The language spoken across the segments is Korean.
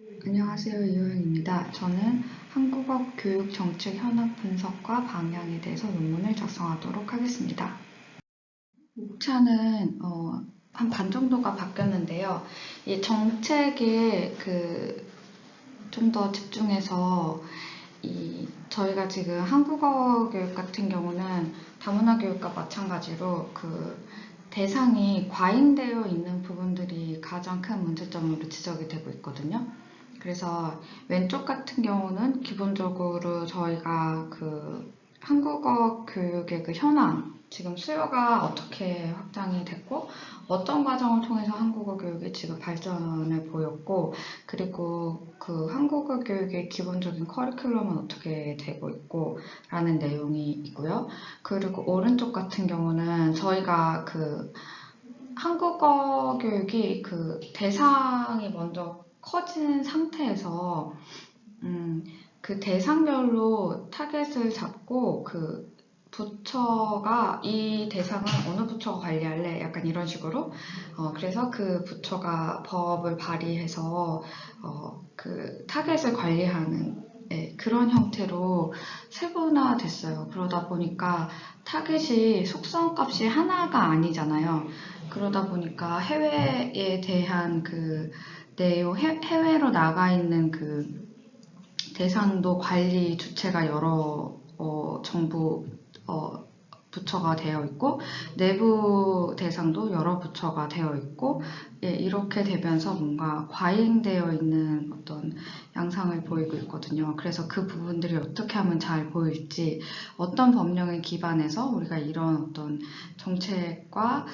안녕하세요. 이호영입니다. 저는 한국어 교육 정책 현황 분석과 방향에 대해서 논문을 작성하도록 하겠습니다. 목차는 한 반 정도가 바뀌었는데요. 이 정책에 좀 더 집중해서 저희가 지금 한국어 교육 같은 경우는 다문화 교육과 마찬가지로 대상이 과잉되어 있는 부분들이 가장 큰 문제점으로 지적이 되고 있거든요. 그래서 왼쪽 같은 경우는 기본적으로 저희가 한국어 교육의 현황, 지금 수요가 어떻게 확장이 됐고 어떤 과정을 통해서 한국어 교육이 지금 발전을 보였고, 그리고 한국어 교육의 기본적인 커리큘럼은 어떻게 되고 있고 라는 내용이 있고요. 그리고 오른쪽 같은 경우는 저희가 한국어 교육이 대상이 먼저 커진 상태에서 그 대상별로 타겟을 잡고 부처가 이 대상을 어느 부처가 관리할래? 약간 이런 식으로. 그래서 그 부처가 법을 발의해서 타겟을 관리하는 그런 형태로 세분화됐어요. 그러다 보니까 타겟이 속성값이 하나가 아니잖아요. 그러다 보니까 해외에 대한 내용, 해외로 나가 있는 대상도 관리 주체가 여러 정부 부처가 되어 있고, 내부 대상도 여러 부처가 되어 있고, 이렇게 되면서 뭔가 과잉되어 있는 어떤 양상을 보이고 있거든요. 그래서 그 부분들이 어떻게 하면 잘 보일지, 어떤 법령에 기반해서 우리가 이런 어떤 정책과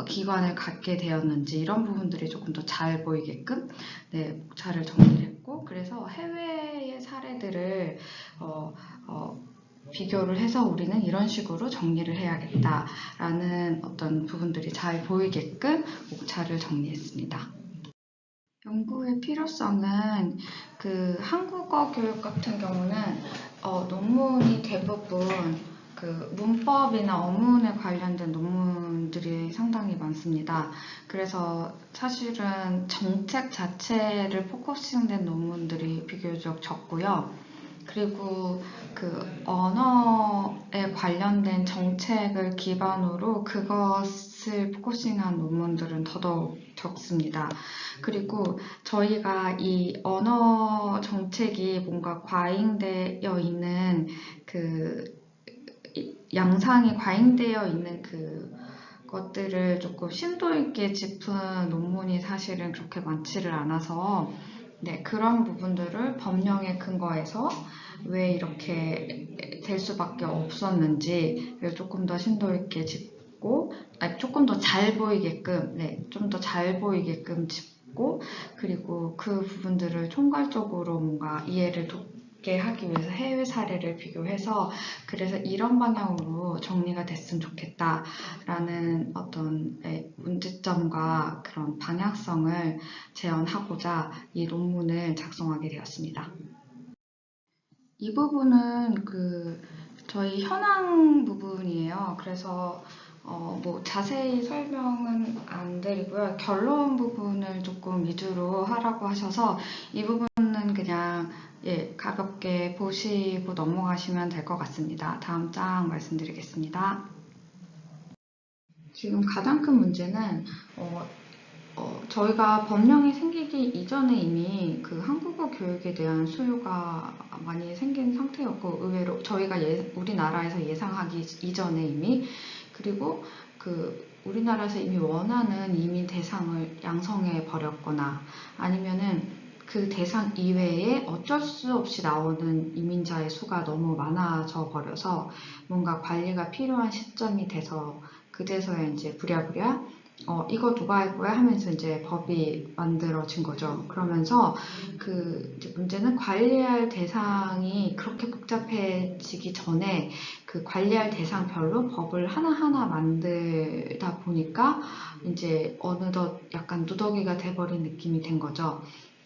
기관을 갖게 되었는지, 이런 부분들이 조금 더 잘 보이게끔 목차를 정리했고, 그래서 해외의 사례들을 비교를 해서 우리는 이런 식으로 정리를 해야겠다라는 어떤 부분들이 잘 보이게끔 목차를 정리했습니다. 연구의 필요성은 한국어 교육 같은 경우는 논문이 대부분 문법이나 어문에 관련된 논문들이 상당히 많습니다. 그래서 사실은 정책 자체를 포커싱된 논문들이 비교적 적고요. 그리고 언어에 관련된 정책을 기반으로 그것을 포커싱한 논문들은 더더욱 적습니다. 그리고 저희가 이 언어 정책이 뭔가 과잉되어 있는 양상이 과잉되어 있는 것들을 조금 심도 있게 짚은 논문이 사실은 그렇게 많지를 않아서, 그런 부분들을 법령에 근거해서 왜 이렇게 될 수밖에 없었는지를 조금 더 심도 있게 짚고, 조금 더 잘 보이게끔, 좀 더 잘 보이게끔 짚고, 그리고 그 부분들을 총괄적으로 뭔가 이해를 돕게 하기 위해서 해외 사례를 비교해서, 그래서 이런 방향으로 정리가 됐으면 좋겠다라는 어떤 문제점과 그런 방향성을 재현하고자 이 논문을 작성하게 되었습니다. 이 부분은 저희 현황 부분이에요. 그래서 뭐 자세히 설명은 안 드리고요. 결론 부분을 조금 위주로 하라고 하셔서 이 부분은 그냥 가볍게 보시고 넘어가시면 될 것 같습니다. 다음 장 말씀드리겠습니다. 지금 가장 큰 문제는 저희가 법령이 생기기 이전에 이미 한국어 교육에 대한 수요가 많이 생긴 상태였고, 의외로 저희가 우리나라에서 예상하기 이전에 이미, 그리고 우리나라에서 이미 원하는 이민 대상을 양성해 버렸거나, 아니면은 그 대상 이외에 어쩔 수 없이 나오는 이민자의 수가 너무 많아져 버려서 뭔가 관리가 필요한 시점이 돼서, 그제서야 이제 부랴부랴 이거 누가 할 거야 하면서 이제 법이 만들어진 거죠. 그러면서 이제 문제는 관리할 대상이 그렇게 복잡해지기 전에 관리할 대상별로 법을 하나하나 만들다 보니까 이제 어느덧 약간 누더기가 돼버린 느낌이 된 거죠.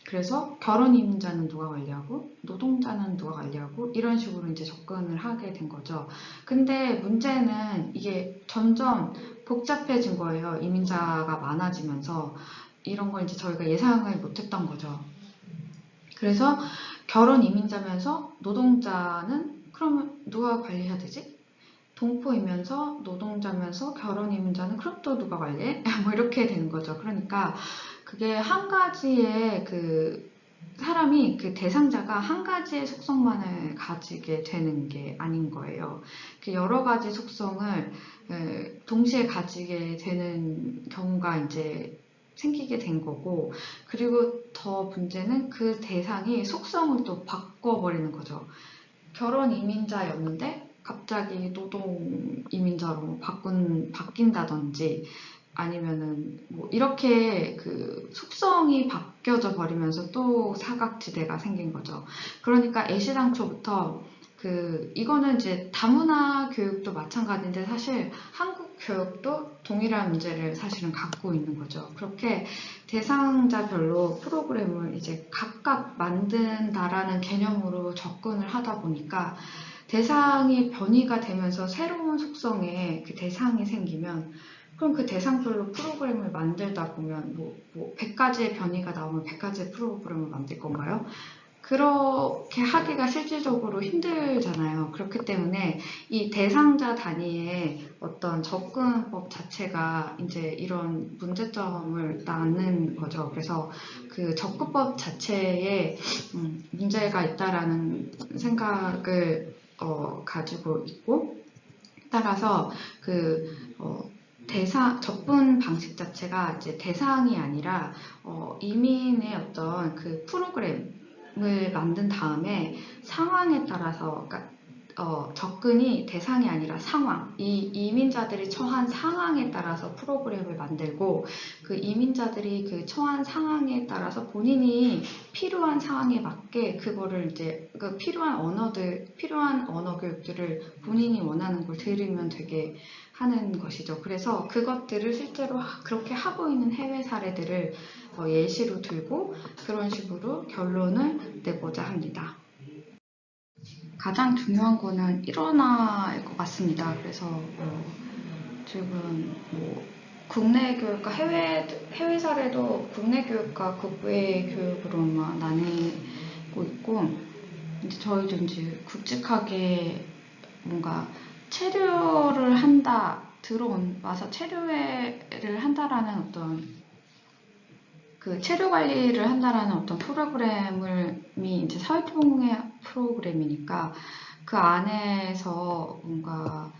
그래서 결혼 이민자는 누가 관리하고 노동자는 누가 관리하고 이런 식으로 이제 접근을 하게 된 거죠. 근데 문제는 이게 점점 복잡해진 거예요. 이민자가 많아지면서 이런 걸 이제 저희가 예상을 못했던 거죠. 그래서 결혼 이민자면서 노동자는 그러면 누가 관리해야 되지? 동포이면서 노동자면서 결혼 이민자는 그럼 또 누가 관리해? 뭐 이렇게 되는 거죠. 그러니까 그게 한 가지의 그 사람이 그 대상자가 한 가지의 속성만을 가지게 되는 게 아닌 거예요. 그 여러 가지 속성을 동시에 가지게 되는 경우가 이제 생기게 된 거고, 그리고 더 문제는 그 대상이 속성을 또 바꿔버리는 거죠. 결혼 이민자였는데 갑자기 노동 이민자로 바뀐다든지 아니면은 뭐 이렇게 그 속성이 바뀌어져 버리면서 또 사각지대가 생긴 거죠. 그러니까 애시당초부터 그 이거는 이제 다문화 교육도 마찬가지인데 사실 한국 교육도 동일한 문제를 사실은 갖고 있는 거죠. 그렇게 대상자별로 프로그램을 이제 각각 만든다라는 개념으로 접근을 하다 보니까 대상이 변이가 되면서 새로운 속성의 그 대상이 생기면 그럼 그 대상별로 프로그램을 만들다 보면 뭐 100가지의 변이가 나오면 100가지의 프로그램을 만들 건가요? 그렇게 하기가 실질적으로 힘들잖아요. 그렇기 때문에 이 대상자 단위의 어떤 접근법 자체가 이제 이런 문제점을 낳는 거죠. 그래서 그 접근법 자체에 문제가 있다라는 생각을 가지고 있고, 따라서 그 접근 방식 자체가 이제 대상이 아니라 이민의 어떤 그 프로그램을 만든 다음에 상황에 따라서, 그러니까 접근이 대상이 아니라 상황, 이 이민자들이 처한 상황에 따라서 프로그램을 만들고, 그 이민자들이 그 처한 상황에 따라서 본인이 필요한 상황에 맞게 그거를 이제 그 필요한 언어 교육들을 본인이 원하는 걸 들으면 되게 하는 것이죠. 그래서 그것들을 실제로 그렇게 하고 있는 해외 사례들을 예시로 들고 그런 식으로 결론을 내고자 합니다. 가장 중요한 거는 일원화일 것 같습니다. 그래서 지금 뭐 국내 교육과 해외 사례도 국내 교육과 국외 교육으로만 나뉘고 있고, 이제 저희도 이제 굵직하게 뭔가 체류를 한다, 와서 체류를 한다라는 어떤 그 체류 관리를 한다라는 어떤 프로그램이 이제 사회통합 프로그램이니까 그 안에서 뭔가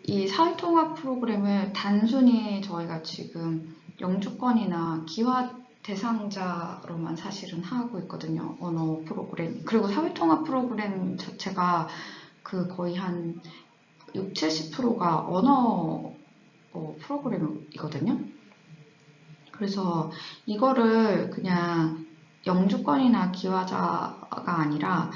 이 사회통합 프로그램을 단순히 저희가 지금 영주권이나 기화 대상자로만 사실은 하고 있거든요. 언어 프로그램. 그리고 사회통합 프로그램 자체가 그 거의 한 60, 70%가 언어 프로그램이거든요. 그래서 이거를 그냥 영주권이나 기화자가 아니라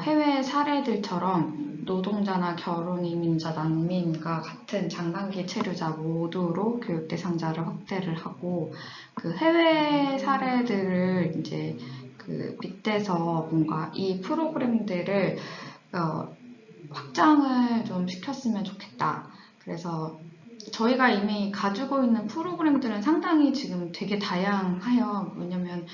해외 사례들처럼 노동자나 결혼 이민자, 난민과 같은 장단기 체류자 모두로 교육 대상자를 확대를 하고, 그 해외 사례들을 이제 그 빗대서 뭔가 이 프로그램들을 확장을 좀 시켰으면 좋겠다. 그래서 저희가 이미 가지고 있는 프로그램들은 상당히 지금 되게 다양해요. 왜냐면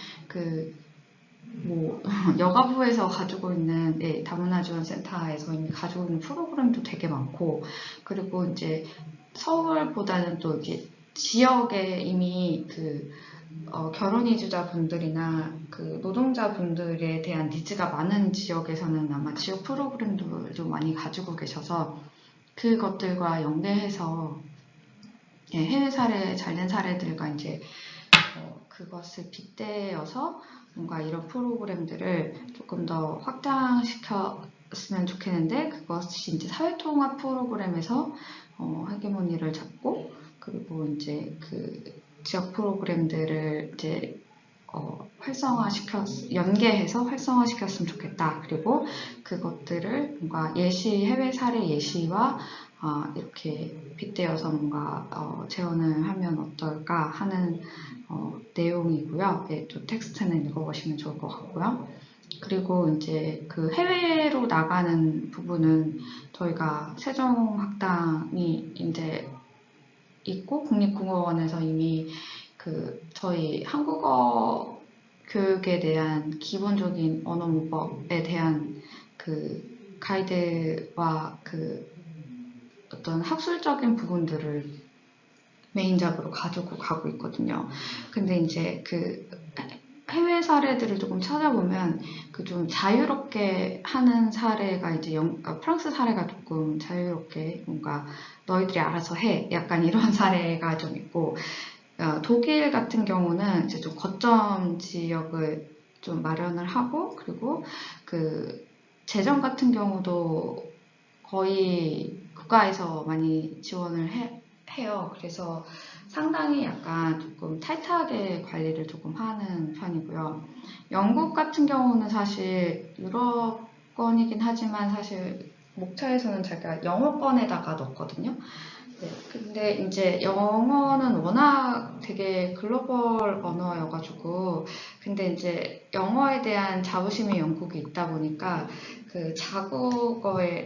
여가부에서 가지고 있는 다문화 지원센터에서 이미 가지고 있는 프로그램도 되게 많고, 그리고 이제 서울보다는 또 이게 지역에 이미 결혼 이주자분들이나 그 노동자분들에 대한 니즈가 많은 지역에서는 아마 지역 프로그램도 좀 많이 가지고 계셔서 그것들과 연계해서 해외 사례, 잘된 사례들과 이제 그것을 빗대어서 뭔가 이런 프로그램들을 조금 더 확장시켰으면 좋겠는데, 그것이 이제 사회통합 프로그램에서 헤게모니를 잡고, 그리고 이제 그 지역 프로그램들을 이제 연계해서 활성화시켰으면 좋겠다. 그리고 그것들을 뭔가 해외 사례 예시와 이렇게 빗대어서 뭔가 재현을 하면 어떨까 하는 내용이고요. 또 텍스트는 읽어보시면 좋을 것 같고요. 그리고 이제 그 해외로 나가는 부분은 저희가 세종학당이 이제 있고 국립국어원에서 이미 저희 한국어 교육에 대한 기본적인 언어 문법에 대한 그 가이드와 그 어떤 학술적인 부분들을 메인작으로 가지고 가고 있거든요. 근데 이제 그 해외 사례들을 조금 찾아보면 그 좀 자유롭게 하는 사례가 이제 프랑스 사례가 조금 자유롭게 뭔가 너희들이 알아서 해 약간 이런 사례가 좀 있고 독일 같은 경우는 이제 좀 거점 지역을 좀 마련을 하고 그리고 그 재정 같은 경우도 거의 국가에서 많이 지원을 해요. 그래서 상당히 약간 조금 타이트하게 관리를 조금 하는 편이고요. 영국 같은 경우는 사실 유럽권이긴 하지만 사실 목차에서는 제가 영어권에다가 넣었거든요. 네, 근데 이제 영어는 워낙 되게 글로벌 언어여가지고, 근데 이제 영어에 대한 자부심이 영국에 있다 보니까 그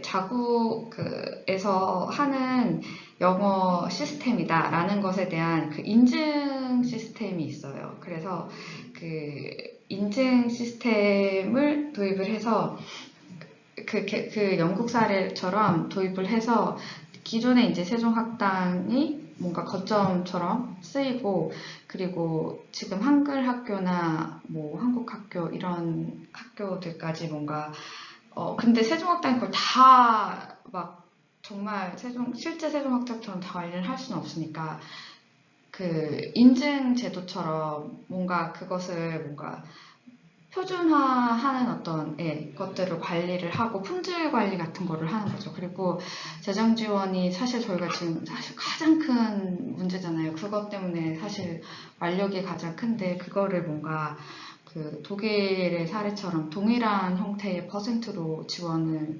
자국에서 하는 영어 시스템이다라는 것에 대한 그 인증 시스템이 있어요. 그래서 그 인증 시스템을 도입을 해서 그 영국 사례처럼 도입을 해서 기존에 이제 세종학당이 뭔가 거점처럼 쓰이고 그리고 지금 한글 학교나 뭐 한국 학교 이런 학교들까지 뭔가 근데 세종학당이 그걸 다 막 정말 실제 세종학당처럼 다 관리를 할 수는 없으니까 그 인증 제도처럼 뭔가 그것을 뭔가 표준화하는 어떤 것들을 관리를 하고 품질 관리 같은 거를 하는 거죠. 그리고 재정 지원이 사실 저희가 지금 사실 가장 큰 문제잖아요. 그것 때문에 사실 완력이 가장 큰데 그거를 뭔가 그 독일의 사례처럼 동일한 형태의 퍼센트로 지원을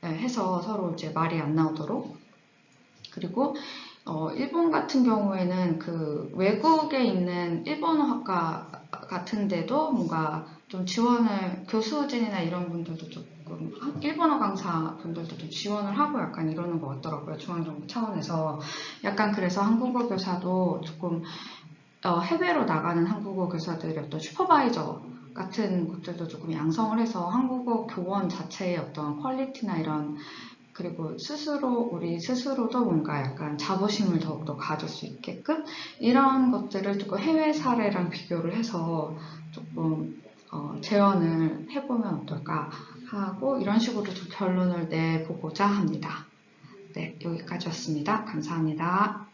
해서 서로 이제 말이 안 나오도록 그리고 일본 같은 경우에는 그 외국에 있는 일본어 학과 같은데도 뭔가 좀 지원을 교수진이나 이런 분들도 조금 일본어 강사 분들도 좀 지원을 하고 약간 이러는 것 같더라고요. 중앙정부 차원에서 약간 그래서 한국어 교사도 조금 해외로 나가는 한국어 교사들의 어떤 슈퍼바이저 같은 것들도 조금 양성을 해서 한국어 교원 자체의 어떤 퀄리티나 이런 그리고 우리 스스로도 뭔가 약간 자부심을 더욱더 가질 수 있게끔 이런 것들을 조금 해외 사례랑 비교를 해서 조금 재현을 해보면 어떨까 하고 이런 식으로 좀 결론을 내보고자 합니다. 네, 여기까지였습니다. 감사합니다.